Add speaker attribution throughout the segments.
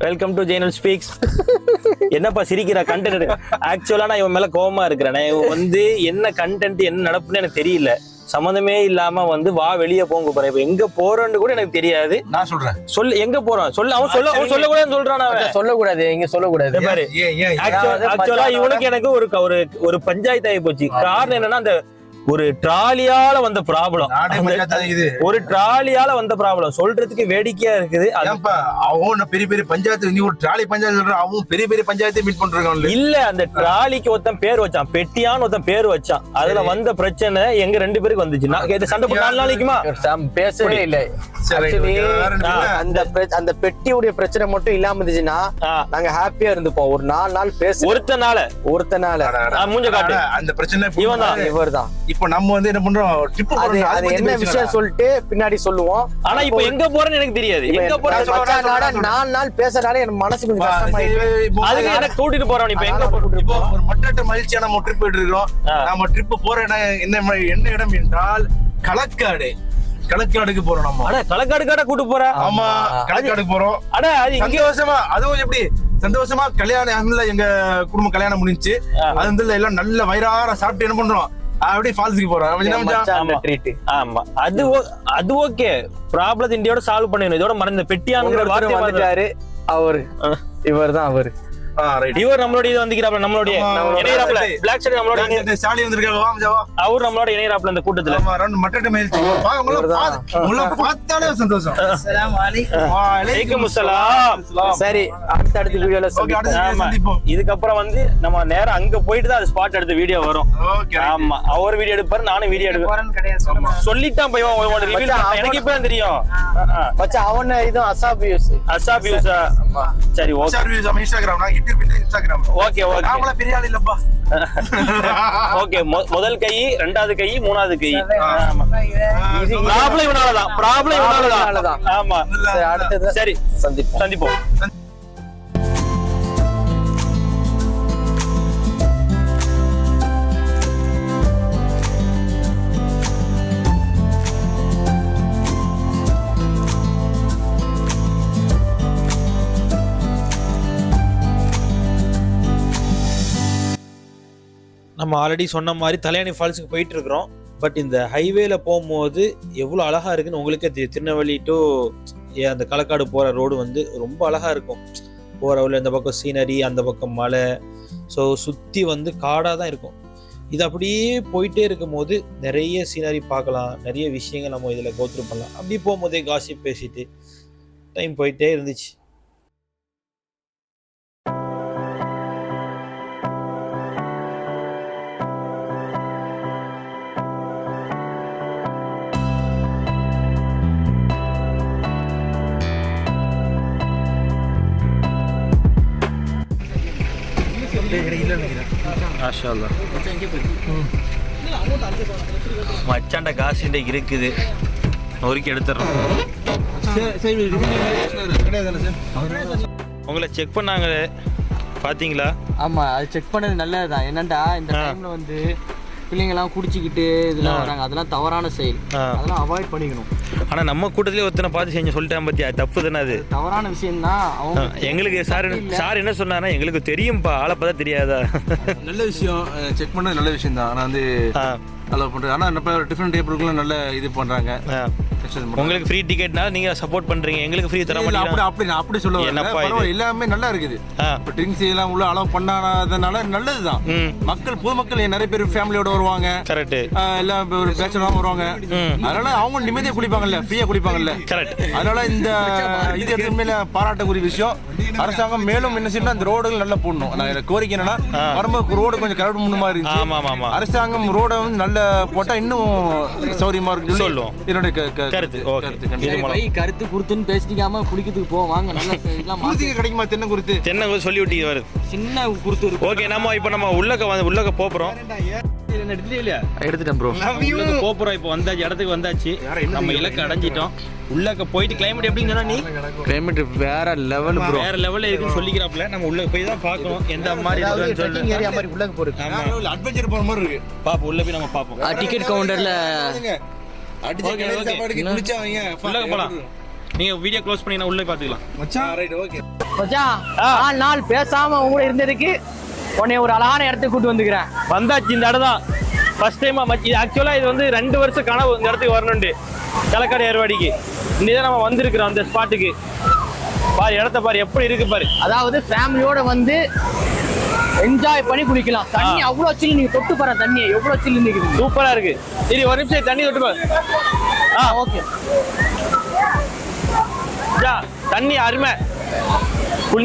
Speaker 1: Welcome to ஜெயனல் speaks. என்னப்பா சிரிக்கிற? Content ஆக்சுவலா நான் இவன் மேல கோவமா இருக்கிறேன். இவன் வந்து என்ன கண்டென்ட் என்ன நடப்புன்னு எனக்கு தெரியல. சம்மந்தமே இல்லாம வந்து வா வெளியே போங்க போறேன். இப்ப எங்க போறோன்னு கூட எனக்கு தெரியாது.
Speaker 2: நான் சொல்றேன்
Speaker 1: சொல்லு எங்க போறோம் சொல்லு. அவன் சொல்லக்கூடாதுன்னு சொல்றான். அவன்
Speaker 3: சொல்லக்கூடாது, எங்க சொல்லக்கூடாது.
Speaker 1: பாரு ஆக்சுவலா இவனுக்கு எனக்கு ஒரு பஞ்சாயத்து ஆகி போச்சு. காரணம் என்னன்னா அந்த ஒரு ட்ராலியால வந்த ப்ராப்ளம், ஒரு ட்ராலியால வந்த ப்ராப்ளம் சொல்றதுக்கு வேடிக்கையா இருக்குது.
Speaker 2: அவன் பெரிய பெரிய பஞ்சாயத்து, நீ ஒரு ட்ராலி பஞ்சாயத்து சொல்ற, அவன் பெரிய பெரிய பஞ்சாயத்தை மீட் பண்றாங்க.
Speaker 1: இல்ல அந்த ட்ராலிக்கு ஒருத்தன் பேர் வச்சான், பெட்டியான்னு ஒருத்தன் பேர் வச்சான். அதுல வந்த பிரச்சனை எங்க 2 பேருக்கு வந்துச்சு. சண்டை போட்டு 4 நாளைக்குமா
Speaker 3: பேசவே இல்ல. அந்த பெட்டியுடைய பிரச்சனை மட்டும் இல்லாம இருந்துச்சுன்னா நாங்க ஹாப்பியா இருந்துப்போம். ஒரு 4 நாள் பேச ஒருத்தனால
Speaker 1: மூஞ்ச காட்டு
Speaker 2: அந்த பிரச்சனை
Speaker 3: இவர்தான்.
Speaker 2: இப்ப நம்ம வந்து என்ன பண்றோம்,
Speaker 3: அது என்ன விஷயம் சொல்லிட்டு பின்னாடி சொல்லுவோம்.
Speaker 1: ஆனா இப்ப எங்க போறேன்னு எனக்கு தெரியாது. எங்க போறேன்
Speaker 3: 4 நாள் பேசறனால எனக்கு மனசு கொஞ்சம் கஷ்டமாயிடுச்சு.
Speaker 1: அதுக்கு என்ன கூட்டிட்டு போறோம். இப்ப எங்க போறோம்?
Speaker 2: இப்போ ஒரு மற்ற மகிழ்ச்சியா நம்ம ட்ரிப் போயிட்டு இருக்கோம். நம்ம ட்ரிப் போற இடம் என்ன இடம் என்றால் களக்காடுக்கு போறோம். நம்ம
Speaker 1: களக்காடு கூட்டு போற?
Speaker 2: ஆமா, களக்காடுக்கு போறோம். சந்தோஷமா, அதுவும் எப்படி சந்தோஷமா கல்யாணம், எங்க குடும்ப கல்யாணம் முடிஞ்சு அது வந்து எல்லாம் நல்ல வயிறார சாப்பிட்டு என்ன பண்றோம், அப்படியே ஃபால்ஸுக்கு போறோம்.
Speaker 1: ஆமா, அது ஓகே. ப்ராப்ளம் இந்தியோட சால்வ் பண்ணிடணும். இதோட மறந்த பெட்டியாங்கிற வார்த்தை வந்துட்டாரு.
Speaker 3: இவர்தான் அவரு.
Speaker 1: இவர் நம்மளுடைய வந்துக்கிறாப்ல, நம்மளுடைய இணையராப்ல பிளாக் ஷர்ட் நம்மளுடைய
Speaker 2: சாலி வந்திருக்காங்க.
Speaker 1: அவர் நம்மளோட இணையராப்ல இந்த கூட்டத்துல
Speaker 2: பார்த்தாலே சந்தோஷம்.
Speaker 1: வலைக்கும் அஸ்ஸலாம். சரி, அடுத்த வீடியோல சந்திப்போம். இதுக்கப்புறம் வந்து நம்ம நேரம் அங்க போயிட்டு தான் அது ஸ்பாட் எடுத்த வீடியோ வரும். ஆமா, அவர் வீடியோ எடுப்பாரு, நானும் வீடியோ எடுப்பேன். சொல்லிட்டான் போய் எனக்கு இப்ப தெரியும்.
Speaker 3: அவன இது அசாப்
Speaker 1: யூஸ். சரி, ஓகே
Speaker 2: இன்ஸ்டாகிராம்.
Speaker 1: ஓகே ஓகே,
Speaker 2: அவங்கள பெரிய ஆள் இல்லப்பா.
Speaker 1: ஓகே, முதல் கை, 2வது கை, 3வது கை. ப்ராப்ளம் இவனாலதான். ஆமா, சரி, சந்திப்போம். நம்ம ஆல்ரெடி சொன்ன மாதிரி தலையாணி ஃபால்ஸுக்கு போயிட்டு இருக்கிறோம். பட் இந்த ஹைவேல போகும்போது எவ்வளோ அழகா இருக்குன்னு உங்களுக்கே தெரியும். திருநெல்வேலி டு அந்த களக்காடு போகிற ரோடு வந்து ரொம்ப அழகா இருக்கும். போகிற வழியில் இந்த பக்கம் சீனரி, அந்த பக்கம் மலை, ஸோ சுற்றி வந்து காடாக தான் இருக்கும். இது அப்படியே போயிட்டே இருக்கும் போது நிறைய சீனரி பார்க்கலாம், நிறைய விஷயங்கள் நம்ம இதில் கோத்ரூ பண்ணலாம். அப்படி போகும்போதே காசிப் பேசிட்டு டைம் போயிட்டே இருந்துச்சு. மச்சாண்ட காசு இருக்குது, நொறுக்கி எடுத்துறோம். உங்களை செக் பண்ணாங்க பாத்தீங்களா?
Speaker 3: ஆமா, அது செக் பண்ணது நல்லதுதான். என்னண்டா இந்த டைம்ல வந்து பிள்ளைங்கெல்லாம் குடிச்சிக்கிட்டு இதெல்லாம் வராங்க, அதெல்லாம் தவறான செயல், அதெல்லாம் அவாய்ட் பண்ணிக்கணும்.
Speaker 1: ஆனா நம்ம கூட்டத்திலே ஒருத்தனை பார்த்து செஞ்சு சொல்லிட்டேன் பாத்தியா, தப்பு தானே அது,
Speaker 3: தவறான விஷயம் தான். அவங்க
Speaker 1: எங்களுக்கு சார் என்ன சொன்னாருன்னா, எங்களுக்கு தெரியும்பா, ஆளை பார்த்தா தெரியாதா.
Speaker 2: நல்ல விஷயம், செக் பண்ணது நல்ல விஷயம் தான். ஆனா வந்து அலோவ் பண்றது, ஆனா நம்ம டிஃபரெண்ட் டேபிளுக்குலாம் நல்ல இது பண்றாங்க.
Speaker 1: உங்களுக்கு ஃப்ரீ டிக்கெட்னா நீங்க சப்போர்ட் பண்றீங்க, எங்களுக்கு ஃப்ரீ தர மாட்டீங்க.
Speaker 2: அப்படி சொல்லுவாங்க. எல்லாமே நல்லா இருக்குது. இப்போ ட்ரிங்க்ஸ் எல்லாம் உள்ள அலோவ் பண்ணாதனால நல்லதுதான். பொதுமக்கள் நிறைய பேர் ஃபேமிலியோட வருவாங்க.
Speaker 1: கரெக்ட்.
Speaker 2: எல்லாம் ஒரு பேச்சலாம் வருவாங்க. அதனால அவங்க நிம்மதியா குளிப்பாங்கல்ல, ஃப்ரீயா குளிப்பாங்கல்ல.
Speaker 1: கரெக்ட்.
Speaker 2: அதனால இந்த இது உண்மையில பாராட்டக்கூடிய விஷயம். அரசாங்கம் மேலும் என்ன செய்யணும், அந்த ரோடுகள் நல்லா போடணும். நான் கோரிக்கை என்னன்னா, வரும்போது ரோடு கொஞ்சம் கரடு முன்ன மாதிரி இருந்துச்சு. அரசாங்கம் ரோட வந்து நல்ல போட்டா இன்னும் சௌரியமா இருக்கு சொல்லுவோம். என்னோட
Speaker 3: கருத்து குருத்துன்னு பேசிக்காம குளிக்கிறதுக்கு போவாங்க. நல்லா
Speaker 2: கிடைக்குமா தென்னை குருத்து
Speaker 1: சொல்லி விட்டீங்க பாரு,
Speaker 3: சின்ன குருத்து இருக்கு.
Speaker 1: ஓகே, நம்ம இப்ப நம்ம உள்ளக்க போறோம். எடுத்துட்டேன் ப்ரோ, போறோம். இப்போ வந்தாச்சு, இடத்துக்கு வந்தாச்சு, நம்ம இலக்கு அடைஞ்சிட்டோம். உள்ளக்க போயிட்டு கிளைமேட் எப்படின்னா, நீ
Speaker 3: கிளைமேட் வேற லெவல் ப்ரோ,
Speaker 1: வேற லெவல்ல இருக்குன்னு சொல்லிக்கிறாப்ல. நம்ம உள்ள போய் தான் பார்க்கணும் எந்த மாதிரி இருக்குன்னு சொல்லி.
Speaker 3: ஏரியா மாதிரி உள்ளக்க போறது,
Speaker 2: ஆமா, அட்வென்ச்சர் போற மாதிரி இருக்கு.
Speaker 1: பாப்போம், உள்ள போய் நம்ம பாப்போம்.
Speaker 3: டிக்கெட் கவுண்டர்ல
Speaker 1: உள்ளக்க போலாம். நீங்க வீடியோ க்ளோஸ் பண்ணி நான் உள்ளே பாத்துக்கலாம்
Speaker 2: மச்சான் ரைட் ஓகே
Speaker 3: மச்சான் 4 நாள் பேசாம உங்க கூட இருந்ததுக்கு உன்னை ஒரு அழகான இடத்துக்கு கூட்டு வந்துக்கிறேன்.
Speaker 1: வந்தாச்சு இந்த இடம் தான் ஃபர்ஸ்ட் டைமா மச்சி. ஆக்சுவலா இது வந்து 2 வருஷம் கனவு இந்த இடத்துக்கு வரணும்னு, களக்காடு ஏர்வாடிக்கு. இன்னைக்கு நம்ம வந்திருக்கிறோம் அந்த ஸ்பாட்டுக்கு. பாரு இடத்த பாரு எப்படி இருக்கு பாரு.
Speaker 3: அதாவது ஃபேமிலியோட வந்து என்ஜாய் பண்ணி குளிக்கலாம். தண்ணி அவ்வளோ சில்லு, நீங்க தொட்டு பாரு தண்ணியை எவ்வளோ சில்லு நிக்குது.
Speaker 1: சூப்பரா இருக்கு. சரி ஒரு நிமிஷம் தண்ணி தொட்டு பாரு.
Speaker 3: ஓகே.
Speaker 1: தண்ணி அருமை.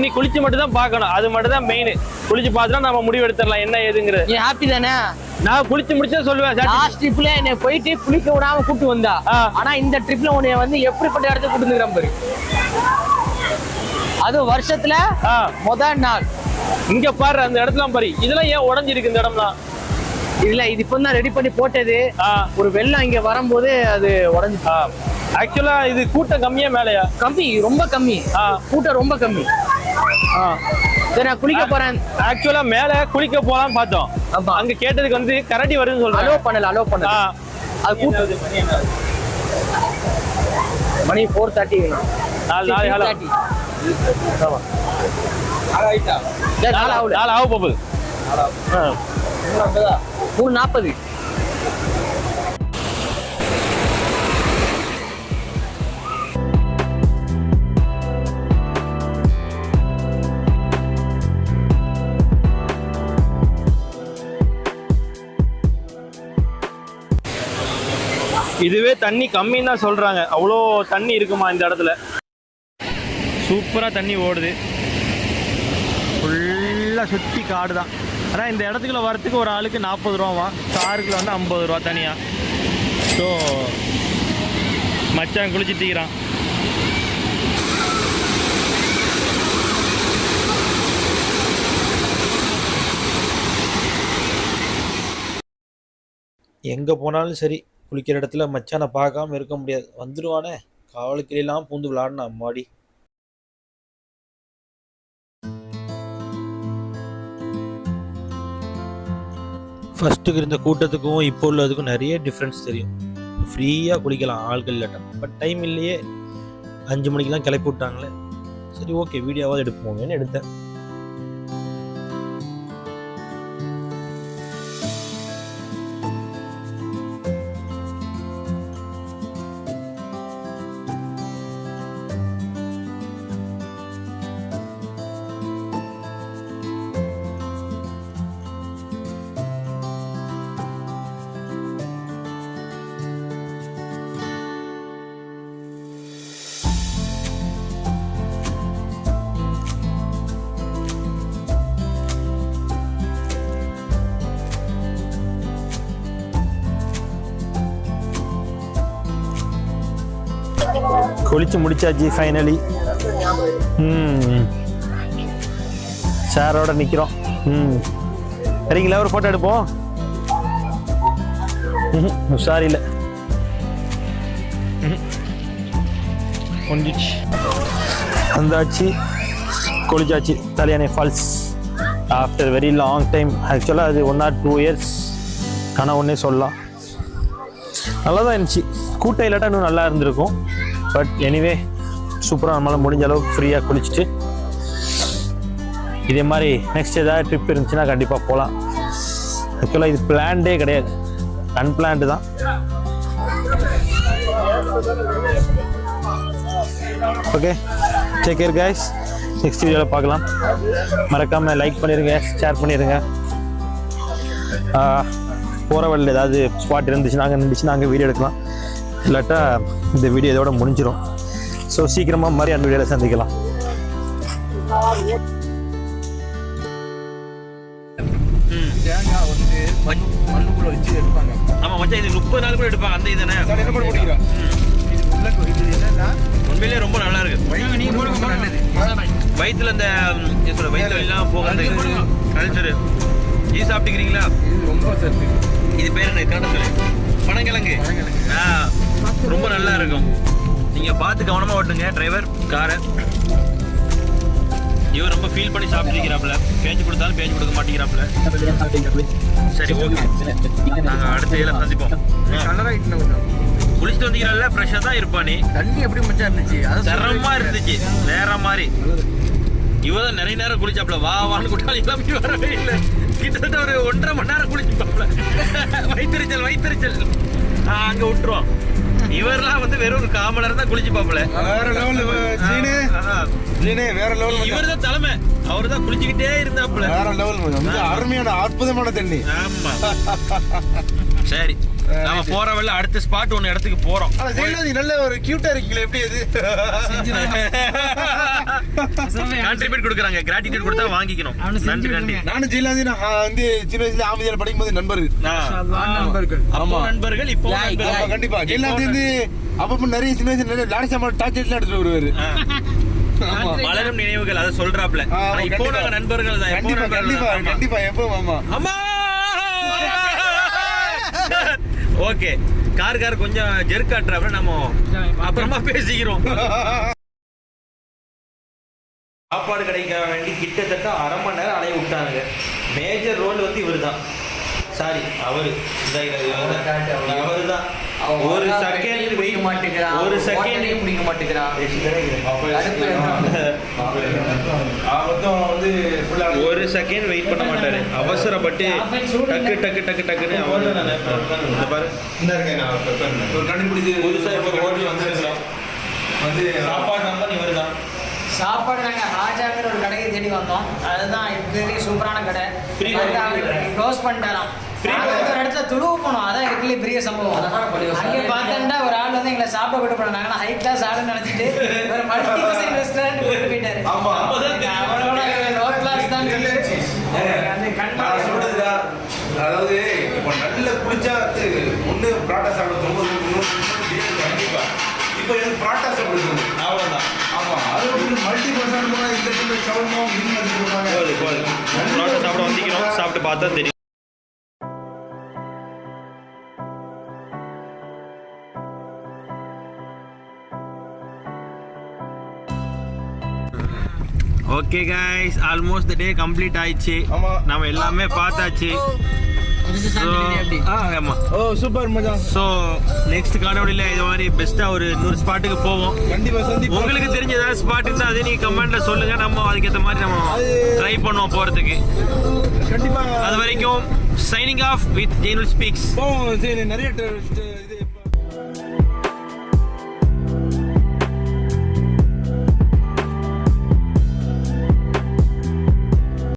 Speaker 1: நீ குளிச்சு மட்டும் தான் பார்க்கணும், அது மட்டும் தான் மெயின். குளிச்சு பார்த்தா நம்ம முடிவு எடுத்துடலாம் என்ன ஏதுங்கிறது.
Speaker 3: நீ ஹாப்பி தானே?
Speaker 1: நான் குளிச்சு முடிச்சா சொல்லுவேன்.
Speaker 3: லாஸ்ட் ட்ரிப்ல என்னை போயிட்டு குளிக்க விடாம கூட்டு வந்தா, ஆனா இந்த ட்ரிப்ல உன்னை வந்து எப்படிப்பட்ட இடத்துக்கு கூட்டு வந்துக்கிறேன் பாரு. அது வருஷத்துல முதல் நாள்.
Speaker 1: இங்க பாரு அந்த இடத்துல பாரு. இதெல்லாம் ஏன் உடஞ்சிருக்கு இந்த இடம்லாம்?
Speaker 3: இல்ல இது இப்போ தான் ரெடி பண்ணி போட்டது. ஒரு வெள்ளம் இங்க வரும்போது அது உடஞ்சிச்சு.
Speaker 1: ஆக்சுவலா இது கூட்டம் கம்மியா மேலையா?
Speaker 3: கம்மி, ரொம்ப கம்மி. கூட்டம் ரொம்ப கம்மி. சரி நான் குளிக்க போறேன்.
Speaker 1: ஆக்சுவலா மேல குளிக்க போலாம் பார்த்தோம். அங்க கேட்டதுக்கு வந்து கரடி வருதுன்னு சொல்றாங்க.
Speaker 3: அலோ பண்ணல. அது கூட்டம் மணி 4:30.
Speaker 1: 4:30. ஆக போகுது.
Speaker 3: 3:40.
Speaker 1: இதுவே தண்ணி கம்மின்னு தான் சொல்றாங்க. அவ்வளோ தண்ணி இருக்குமா இந்த இடத்துல. சூப்பரா தண்ணி ஓடுது. ஃபுல்லா சுத்தி காடு தான். ஆனால் இந்த இடத்துக்குள்ள வரத்துக்கு ஒரு ஆளுக்கு 40 ரூபாவா, காருக்குள்ள வந்து 50 ரூபா தனியா. ஸோ மச்சான் குளிச்சுட்டிக்கிறான். எங்கே போனாலும் சரி குளிக்கிற இடத்துல மச்சானை பார்க்காம இருக்க முடியாது. வந்துடுவானே காவலுக்கிலாம் பூந்து விளாடுனா அம்மாடி. ஃபஸ்ட்டுக்கு இருந்த கூட்டத்துக்கும் இப்போ உள்ளதுக்கும் நிறைய டிஃப்ரென்ஸ் தெரியும். ஃப்ரீயாக குளிக்கலாம் ஆள்கள் இல்லாட்டம். பட் டைம் இல்லையே, 5 மணிக்கெலாம் கிளப்பி விட்டாங்களே. சரி ஓகே வீடியோவாவது எடுப்போமேன்னு எடுத்தேன். குளிச்சு முடிச்சாச்சு ஃபைனலி. சாரோட நிற்கிறோம். சரிங்களா ஒரு ஃபோட்டோ எடுப்போம். சாரி இல்லை ஒன்றிச்சு வந்தாச்சு குளிச்சாச்சு. தலையானை falls after very long time. ஆக்சுவலாக அது 1 or 2 years கனவுன்னே சொல்லலாம். நல்லா தான் இருந்துச்சு. கூட்டம் இல்லாட்டா இன்னும் நல்லா இருந்திருக்கும். பட் எனிவே சூப்பராக நம்மளால் முடிஞ்ச அளவுக்கு ஃப்ரீயாக குளிச்சுட்டு இதே மாதிரி நெக்ஸ்ட் ஏதாவது ட்ரிப் இருந்துச்சுன்னா கண்டிப்பாக போகலாம். ஆக்சுவலாக இது பிளான்டே கிடையாது, அன்பிளான்டு தான். Okay take care guys. Next வீடியோவில் பார்க்கலாம். மறக்காமல் லைக் பண்ணிடுங்க, ஷேர் பண்ணிடுங்க. போகிற வழியில் ஏதாவது ஸ்பாட் இருந்துச்சுன்னா அங்கே வீடியோ எடுக்கலாம். இல்லாட்டா இந்த வீடியோ இதோட முடிஞ்சிடும். ஸோ சீக்கிரமாக மாதிரி அந்த வீடியோவில் சந்திக்கலாம்.
Speaker 2: தேங்காய் வந்து மண்ணுக்குள்ள வச்சு எடுப்பாங்க.
Speaker 1: ஆமாம் மச்சான் இது 30 நாள் கூட எடுப்பாங்க. அந்த இதுதானே
Speaker 2: என்ன பண்ண முடியும்? இது என்னன்னா
Speaker 1: உண்மையிலேயே ரொம்ப நல்லா இருக்கு. வயிற்றுல இந்த வயிற்றுல எல்லாம் போகிறது கல்ச்சரு. இது சாப்பிட்டுக்கிறீங்களா?
Speaker 2: இது ரொம்ப சத்து.
Speaker 1: இது பேர் என்ன கரெக்டாக சொல்லு? பனங்கிழங்கு. ரொம்ப நல்லா இருக்கும். நீங்கள் பார்த்து கவனமாக ஓட்டுங்க டிரைவர் காரை. இவர் ரொம்ப ஃபீல் பண்ணி சாப்பிட்டுருக்கிறாப்புல. பேச்சு கொடுத்தாலும் பேச்சு கொடுக்க மாட்டேங்கிறாப்புல. சரி ஓகே நாங்கள் அடுத்த இதில் சந்திப்போம்.
Speaker 2: கலராக
Speaker 1: குளிச்சுட்டு வந்தீங்கல்ல ஃப்ரெஷ்ஷா தான் இருப்பா நீ.
Speaker 3: தண்ணி எப்படி மச்சான் இருந்துச்சு?
Speaker 1: தரமா இருந்துச்சு, வேற மாதிரி. இவதான் நிறைய நேரம் குளிச்சாப்ல, வா வான்னு கூட்டாளி கிளம்பி வரவே இல்லை. கிட்டத்தட்ட ஒரு 1.5 மணி நேரம் குளிச்சுப்பாப்ல. வயிற்றுச்சல் அங்க விட்டுருவோம். இவரெல்லாம் வந்து வெறும் ஒரு 1/4 மணி நேரம் தான் குளிச்சுப்பாப்ல.
Speaker 2: வேற லெவல் வேற லெவல்.
Speaker 1: இவர் தான் தலைமை, அவரு தான் குளிச்சுக்கிட்டே இருந்தாப்ல.
Speaker 2: வேற லெவல், அருமையான அற்புதமான தண்ணி.
Speaker 1: ஆமா சரி, நாம போற வழியில அடுத்த ஸ்பாட் ஒன்னு இடத்துக்கு போறோம்.
Speaker 2: நல்ல ஒரு கியூட்டா இருக்கீங்களா, எப்படி அது?
Speaker 1: கான்ட்ரிபியூட் கொடுக்குறாங்க, கிராட்டிடியூட் கொடுத்தா வாங்கிக்கணும். நன்றி.
Speaker 2: நானும் ஜெயலலிதா வந்து சின்ன வயசுல ஆமதியால படிக்கும் போது நண்பர்கள்.
Speaker 1: ஆமா நண்பர்கள், இப்போ
Speaker 2: கண்டிப்பா ஜெயலலிதா வந்து அப்ப நிறைய சின்ன வயசுல நிறைய லாரி சாமான் டார்ச்சர்லாம் எடுத்துட்டு வருவாரு.
Speaker 1: மலரும் நினைவுகள் அதை சொல்றாப்ல. இப்போ நாங்க நண்பர்கள் தான்.
Speaker 2: கண்டிப்பா எப்போ
Speaker 1: அம்மா ஓகே. கார் கொஞ்சம் ஜெர்க்காட்டுறாப்ல, நம்ம அப்புறமா பேசிக்கிறோம். சாப்பாடு கிடைக்க வேண்டி கிட்டத்தட்ட 1/2 மணி நேரம் அலைய விட்டாங்க. மேஜர் ரோல் வந்து இவர் தான், சாரி அவரு தான். ஒரு செகண்ட் வெயிட் மாட்டேங்கிறான், ஒரு செகண்ட் பிடிக்க மாட்டேங்கிறான். ஒரு செகண்ட் வெயிட் பண்ண மாட்டாரு, அவசரப்பட்டு டக்குன்னு பாரு. புதுசா இப்போ ஹோட்டல் வந்து சாப்பாடு தான் இவர் தான்.
Speaker 4: சாப்பாடு நாங்கள் ராஜாங்கிற ஒரு கடையை தேடி வந்தோம். அதுதான் இருக்கிறதுலே சூப்பரான கடை. க்ளோஸ் பண்ணிட்டாராம். ஒரு இடத்துல துளுவு போனோம், அதான் இருக்கிறதுலே பெரிய சம்பவம். அங்கே பார்த்தோம்னா ஒரு ஆள் வந்து எங்களை சாப்பிட விட்டு போனாங்க. நாங்கள் ஹை கிளாஸ் ஆளுன்னு நினச்சிட்டு ஒரு மல்டி குசைன் ரெஸ்டாரண்ட் போயிட்டு போயிட்டாரு. அவரோட லோ கிளாஸ் தான்
Speaker 2: அதாவது இப்போ நல்ல குளிச்சா ஒன்று பராட்டா சாப்பிடுறது, கண்டிப்பா இப்போ எனக்கு பராட்டா சாப்பிடுறது அவ்வளோதான். ஆமாம், அது மல்டி பர்சன்ட் போனால் இந்த சவர்மா
Speaker 1: பரோட்டா சாப்பிட வந்திக்கிறோம், சாப்பிட்டு பார்த்தா தெரியும். Okay guys, almost the day complete ஆயிடுச்சு. நம்ம எல்லாமே பார்த்தாச்சு. ஆமா,
Speaker 2: ஓ சூப்பர் மஜா.
Speaker 1: ஸோ நெக்ஸ்ட் காணொலியில் இது மாதிரி பெஸ்ட்டாக ஒரு 100 ஸ்பாட்டுக்கு போவோம்.
Speaker 2: கண்டிப்பாக சந்திப்போம்.
Speaker 1: உங்களுக்கு தெரிஞ்ச ஏதாவது ஸ்பாட் இருந்தால் அதே நீங்கள் கமெண்ட்டில் சொல்லுங்கள், நம்ம அதுக்கேற்ற மாதிரி நம்ம ட்ரை பண்ணுவோம் போகிறதுக்கு.
Speaker 2: கண்டிப்பாக.
Speaker 1: அது வரைக்கும் signing off with Zainul speaks.
Speaker 2: நிறைய